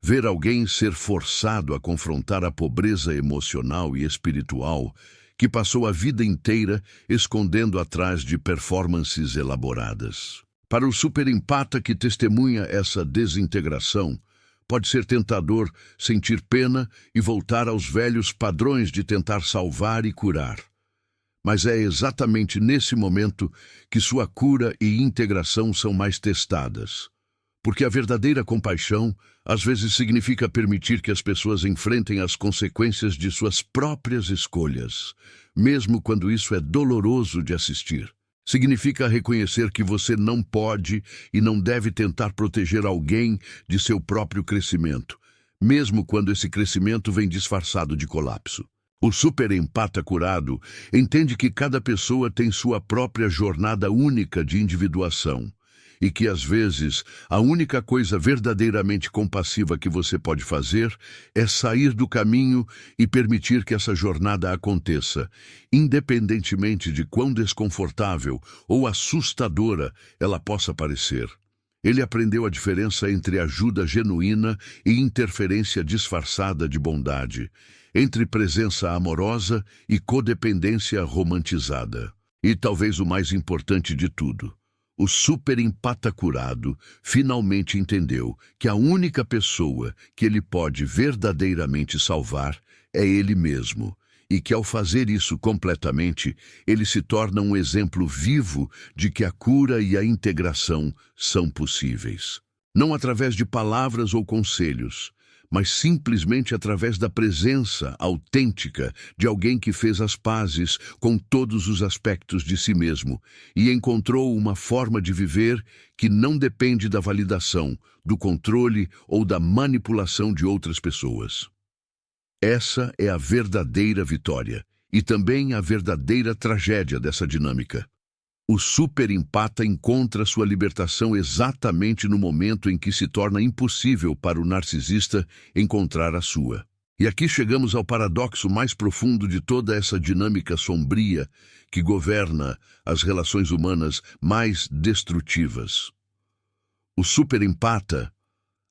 Ver alguém ser forçado a confrontar a pobreza emocional e espiritual que passou a vida inteira escondendo atrás de performances elaboradas. Para o superempata que testemunha essa desintegração, pode ser tentador sentir pena e voltar aos velhos padrões de tentar salvar e curar. Mas é exatamente nesse momento que sua cura e integração são mais testadas. Porque a verdadeira compaixão, às vezes, significa permitir que as pessoas enfrentem as consequências de suas próprias escolhas, mesmo quando isso é doloroso de assistir. Significa reconhecer que você não pode e não deve tentar proteger alguém de seu próprio crescimento, mesmo quando esse crescimento vem disfarçado de colapso. O superempata curado entende que cada pessoa tem sua própria jornada única de individuação e que, às vezes, a única coisa verdadeiramente compassiva que você pode fazer é sair do caminho e permitir que essa jornada aconteça, independentemente de quão desconfortável ou assustadora ela possa parecer. Ele aprendeu a diferença entre ajuda genuína e interferência disfarçada de bondade, entre presença amorosa e codependência romantizada. E talvez o mais importante de tudo, o superempata curado finalmente entendeu que a única pessoa que ele pode verdadeiramente salvar é ele mesmo, e que ao fazer isso completamente, ele se torna um exemplo vivo de que a cura e a integração são possíveis. Não através de palavras ou conselhos, mas simplesmente através da presença autêntica de alguém que fez as pazes com todos os aspectos de si mesmo e encontrou uma forma de viver que não depende da validação, do controle ou da manipulação de outras pessoas. Essa é a verdadeira vitória e também a verdadeira tragédia dessa dinâmica. O superempata encontra sua libertação exatamente no momento em que se torna impossível para o narcisista encontrar a sua. E aqui chegamos ao paradoxo mais profundo de toda essa dinâmica sombria que governa as relações humanas mais destrutivas. O superempata,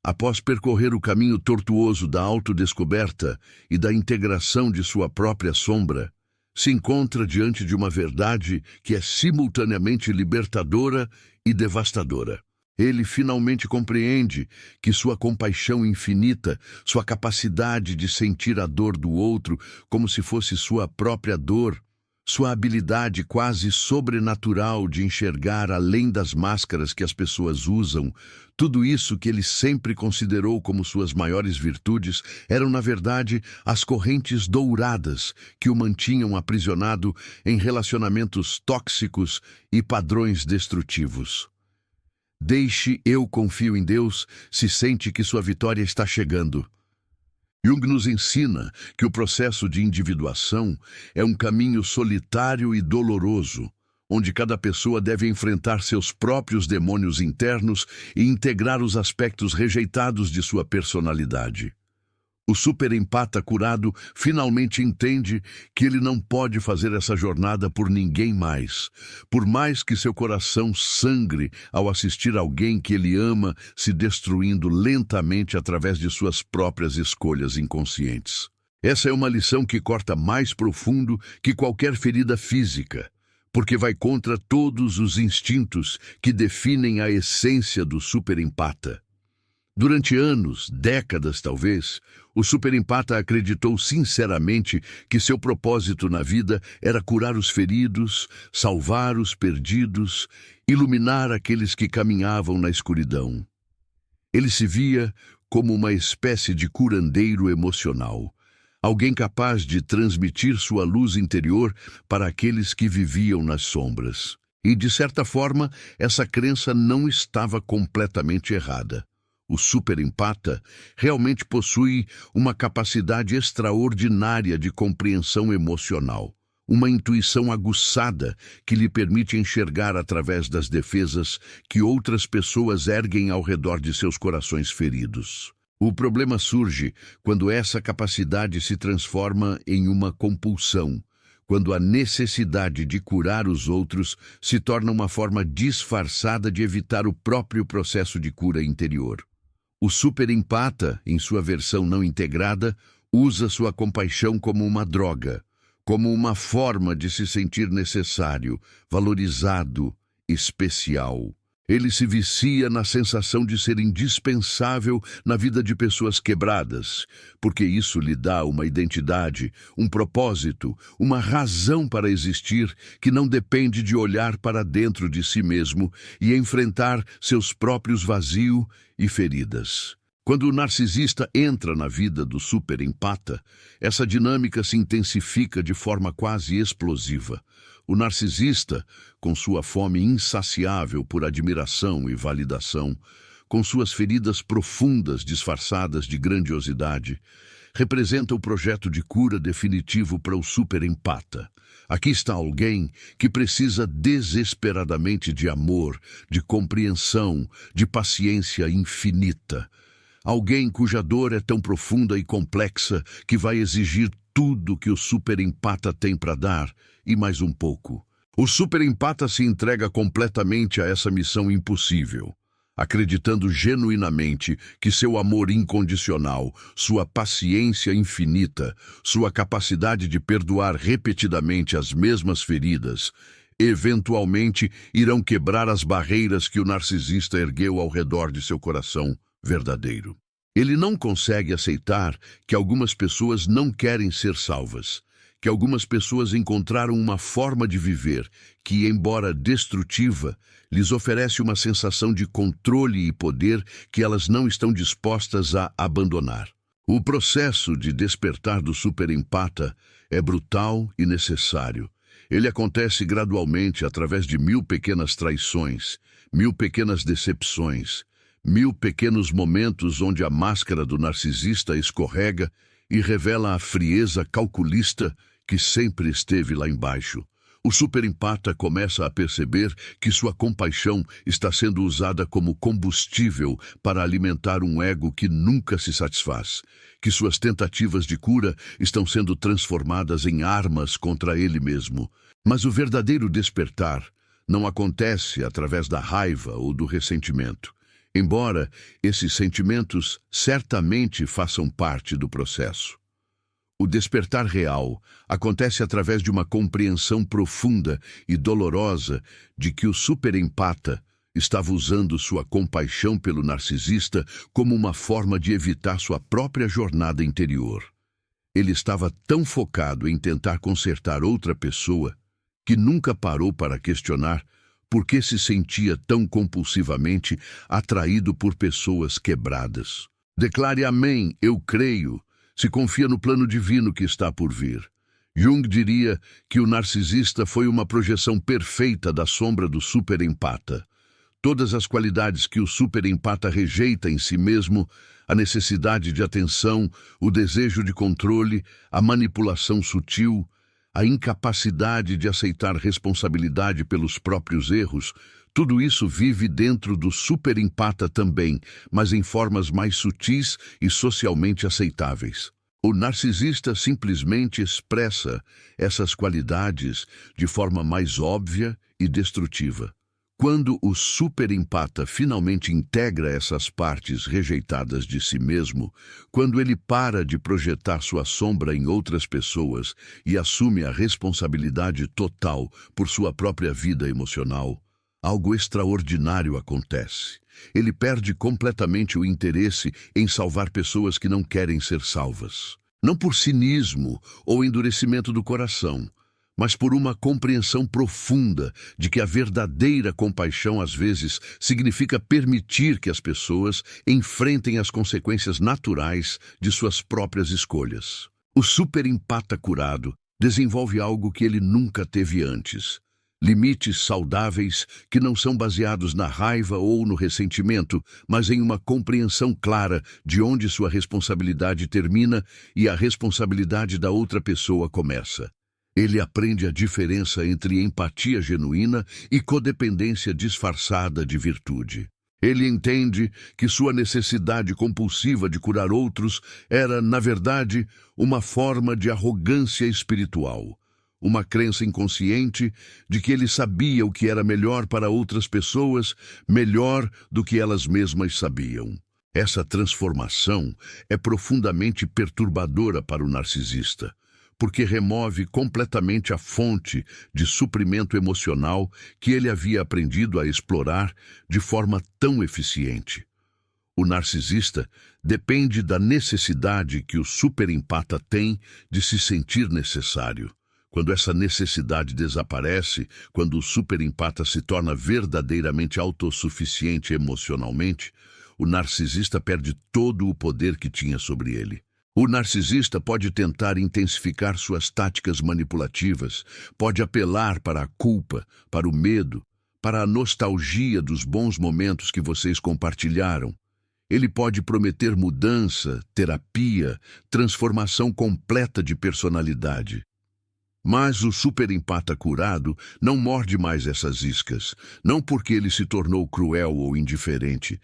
após percorrer o caminho tortuoso da autodescoberta e da integração de sua própria sombra, se encontra diante de uma verdade que é simultaneamente libertadora e devastadora. Ele finalmente compreende que sua compaixão infinita, sua capacidade de sentir a dor do outro como se fosse sua própria dor, sua habilidade quase sobrenatural de enxergar além das máscaras que as pessoas usam, tudo isso que ele sempre considerou como suas maiores virtudes, eram, na verdade, as correntes douradas que o mantinham aprisionado em relacionamentos tóxicos e padrões destrutivos. Deixe "eu confio em Deus" se sente que sua vitória está chegando. Jung nos ensina que o processo de individuação é um caminho solitário e doloroso, onde cada pessoa deve enfrentar seus próprios demônios internos e integrar os aspectos rejeitados de sua personalidade. O superempata curado finalmente entende que ele não pode fazer essa jornada por ninguém mais, por mais que seu coração sangre ao assistir alguém que ele ama se destruindo lentamente através de suas próprias escolhas inconscientes. Essa é uma lição que corta mais profundo que qualquer ferida física, porque vai contra todos os instintos que definem a essência do superempata. Durante anos, décadas talvez, o superempata acreditou sinceramente que seu propósito na vida era curar os feridos, salvar os perdidos, iluminar aqueles que caminhavam na escuridão. Ele se via como uma espécie de curandeiro emocional, alguém capaz de transmitir sua luz interior para aqueles que viviam nas sombras. E, de certa forma, essa crença não estava completamente errada. O superempata realmente possui uma capacidade extraordinária de compreensão emocional, uma intuição aguçada que lhe permite enxergar através das defesas que outras pessoas erguem ao redor de seus corações feridos. O problema surge quando essa capacidade se transforma em uma compulsão, quando a necessidade de curar os outros se torna uma forma disfarçada de evitar o próprio processo de cura interior. O superempata, em sua versão não integrada, usa sua compaixão como uma droga, como uma forma de se sentir necessário, valorizado, especial. Ele se vicia na sensação de ser indispensável na vida de pessoas quebradas, porque isso lhe dá uma identidade, um propósito, uma razão para existir que não depende de olhar para dentro de si mesmo e enfrentar seus próprios vazios e feridas. Quando o narcisista entra na vida do superempata, essa dinâmica se intensifica de forma quase explosiva. O narcisista, com sua fome insaciável por admiração e validação, com suas feridas profundas disfarçadas de grandiosidade, representa o projeto de cura definitivo para o superempata. Aqui está alguém que precisa desesperadamente de amor, de compreensão, de paciência infinita. Alguém cuja dor é tão profunda e complexa que vai exigir tudo que o superempata tem para dar e mais um pouco. O superempata se entrega completamente a essa missão impossível, acreditando genuinamente que seu amor incondicional, sua paciência infinita, sua capacidade de perdoar repetidamente as mesmas feridas, eventualmente irão quebrar as barreiras que o narcisista ergueu ao redor de seu coração verdadeiro. Ele não consegue aceitar que algumas pessoas não querem ser salvas, que algumas pessoas encontraram uma forma de viver que, embora destrutiva, lhes oferece uma sensação de controle e poder que elas não estão dispostas a abandonar. O processo de despertar do superempata é brutal e necessário. Ele acontece gradualmente através de 1000 pequenas traições, 1000 pequenas decepções, 1000 pequenos momentos onde a máscara do narcisista escorrega e revela a frieza calculista que sempre esteve lá embaixo. O superempata começa a perceber que sua compaixão está sendo usada como combustível para alimentar um ego que nunca se satisfaz, que suas tentativas de cura estão sendo transformadas em armas contra ele mesmo. Mas o verdadeiro despertar não acontece através da raiva ou do ressentimento, embora esses sentimentos certamente façam parte do processo. O despertar real acontece através de uma compreensão profunda e dolorosa de que o superempata estava usando sua compaixão pelo narcisista como uma forma de evitar sua própria jornada interior. Ele estava tão focado em tentar consertar outra pessoa que nunca parou para questionar por que se sentia tão compulsivamente atraído por pessoas quebradas. Declare amém, eu creio. Se confia no plano divino que está por vir. Jung diria que o narcisista foi uma projeção perfeita da sombra do superempata. Todas as qualidades que o superempata rejeita em si mesmo, a necessidade de atenção, o desejo de controle, a manipulação sutil, a incapacidade de aceitar responsabilidade pelos próprios erros, tudo isso vive dentro do superempata também, mas em formas mais sutis e socialmente aceitáveis. O narcisista simplesmente expressa essas qualidades de forma mais óbvia e destrutiva, Quando o superempata finalmente integra essas partes rejeitadas de si mesmo, quando ele para de projetar sua sombra em outras pessoas e assume a responsabilidade total por sua própria vida emocional, algo extraordinário acontece. Ele perde completamente o interesse em salvar pessoas que não querem ser salvas. Não por cinismo ou endurecimento do coração, mas por uma compreensão profunda de que a verdadeira compaixão, às vezes, significa permitir que as pessoas enfrentem as consequências naturais de suas próprias escolhas. O superempata curado desenvolve algo que ele nunca teve antes: limites saudáveis que não são baseados na raiva ou no ressentimento, mas em uma compreensão clara de onde sua responsabilidade termina e a responsabilidade da outra pessoa começa. Ele aprende a diferença entre empatia genuína e codependência disfarçada de virtude. Ele entende que sua necessidade compulsiva de curar outros era, na verdade, uma forma de arrogância espiritual, uma crença inconsciente de que ele sabia o que era melhor para outras pessoas, melhor do que elas mesmas sabiam. Essa transformação é profundamente perturbadora para o narcisista, porque remove completamente a fonte de suprimento emocional que ele havia aprendido a explorar de forma tão eficiente. O narcisista depende da necessidade que o superempata tem de se sentir necessário. Quando essa necessidade desaparece, quando o superempata se torna verdadeiramente autossuficiente emocionalmente, o narcisista perde todo o poder que tinha sobre ele. O narcisista pode tentar intensificar suas táticas manipulativas, pode apelar para a culpa, para o medo, para a nostalgia dos bons momentos que vocês compartilharam. Ele pode prometer mudança, terapia, transformação completa de personalidade. Mas o superempata curado não morde mais essas iscas, não porque ele se tornou cruel ou indiferente,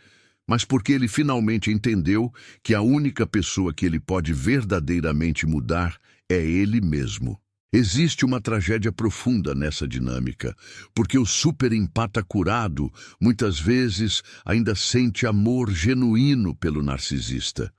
mas porque ele finalmente entendeu que a única pessoa que ele pode verdadeiramente mudar é ele mesmo. Existe uma tragédia profunda nessa dinâmica, porque o superempata curado muitas vezes ainda sente amor genuíno pelo narcisista.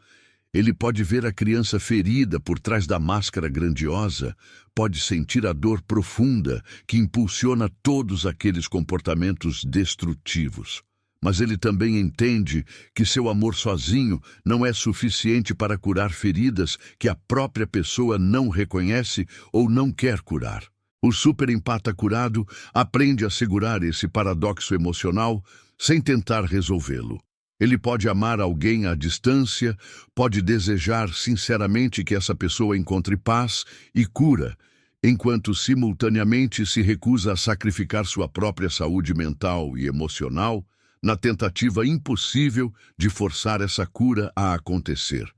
Ele pode ver a criança ferida por trás da máscara grandiosa, pode sentir a dor profunda que impulsiona todos aqueles comportamentos destrutivos. Mas ele também entende que seu amor sozinho não é suficiente para curar feridas que a própria pessoa não reconhece ou não quer curar. O superempata curado aprende a segurar esse paradoxo emocional sem tentar resolvê-lo. Ele pode amar alguém à distância, pode desejar sinceramente que essa pessoa encontre paz e cura, enquanto simultaneamente se recusa a sacrificar sua própria saúde mental e emocional na tentativa impossível de forçar essa cura a acontecer.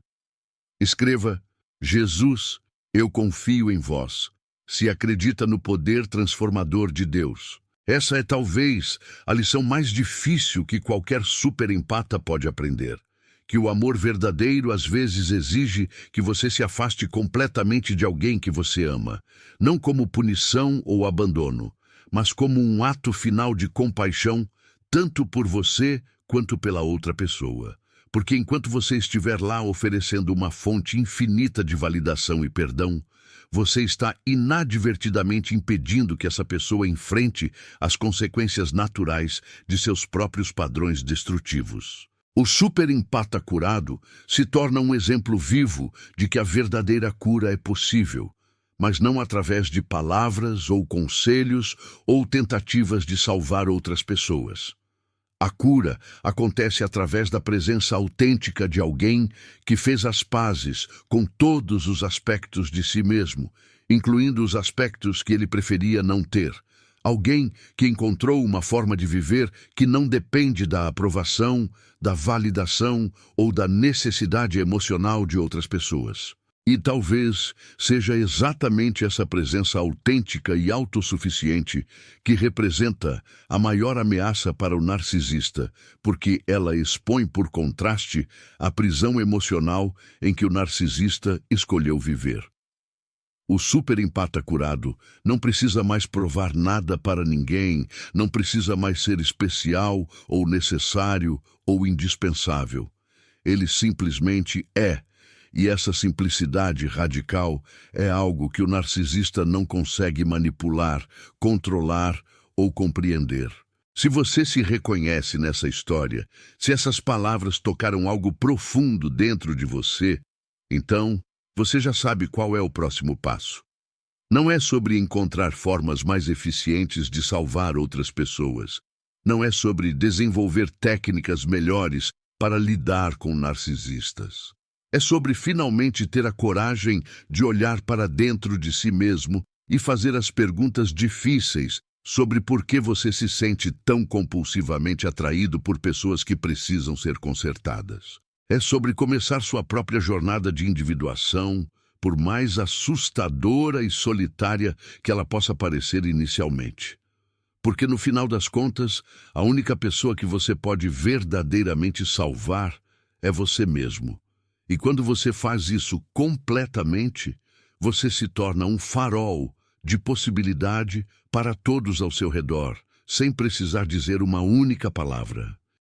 Escreva: Jesus, eu confio em vós. Se acredita no poder transformador de Deus. Essa é talvez a lição mais difícil que qualquer superempata pode aprender. Que o amor verdadeiro às vezes exige que você se afaste completamente de alguém que você ama, não como punição ou abandono, mas como um ato final de compaixão, tanto por você quanto pela outra pessoa. Porque enquanto você estiver lá oferecendo uma fonte infinita de validação e perdão, você está inadvertidamente impedindo que essa pessoa enfrente as consequências naturais de seus próprios padrões destrutivos. O superempata curado se torna um exemplo vivo de que a verdadeira cura é possível, mas não através de palavras ou conselhos ou tentativas de salvar outras pessoas. A cura acontece através da presença autêntica de alguém que fez as pazes com todos os aspectos de si mesmo, incluindo os aspectos que ele preferia não ter. Alguém que encontrou uma forma de viver que não depende da aprovação, da validação ou da necessidade emocional de outras pessoas. E talvez seja exatamente essa presença autêntica e autossuficiente que representa a maior ameaça para o narcisista, porque ela expõe, por contraste, a prisão emocional em que o narcisista escolheu viver. O superempata curado não precisa mais provar nada para ninguém, não precisa mais ser especial ou necessário ou indispensável. Ele simplesmente é, e essa simplicidade radical é algo que o narcisista não consegue manipular, controlar ou compreender. Se você se reconhece nessa história, se essas palavras tocaram algo profundo dentro de você, então você já sabe qual é o próximo passo. Não é sobre encontrar formas mais eficientes de salvar outras pessoas. Não é sobre desenvolver técnicas melhores para lidar com narcisistas. É sobre finalmente ter a coragem de olhar para dentro de si mesmo e fazer as perguntas difíceis sobre por que você se sente tão compulsivamente atraído por pessoas que precisam ser consertadas. É sobre começar sua própria jornada de individuação, por mais assustadora e solitária que ela possa parecer inicialmente. Porque no final das contas, a única pessoa que você pode verdadeiramente salvar é você mesmo. E quando você faz isso completamente, você se torna um farol de possibilidade para todos ao seu redor, sem precisar dizer uma única palavra.